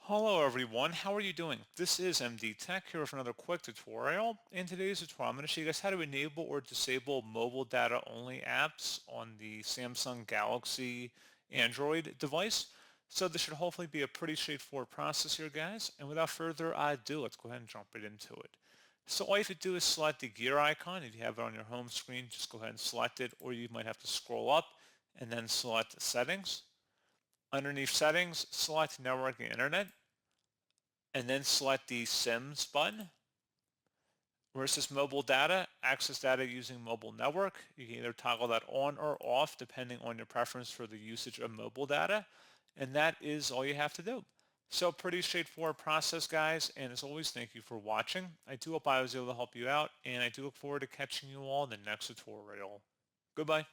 Hello everyone, how are you doing? This is MD Tech here with another quick tutorial. In today's tutorial, I'm going to show you guys how to enable or disable mobile data only apps on the Samsung Galaxy Android device. So this should hopefully be a pretty straightforward process here, guys. And without further ado, let's go ahead and jump right into it. So all you have to do is select the gear icon. If you have it on your home screen, just go ahead and select it, or you might have to scroll up and then select settings. Underneath settings, select network and internet, and then select the SIMs button. Where it says mobile data, access data using mobile network. You can either toggle that on or off depending on your preference for the usage of mobile data. And that is all you have to do. So pretty straightforward process, guys. And as always, thank you for watching. I do hope I was able to help you out, and I do look forward to catching you all in the next tutorial. Goodbye.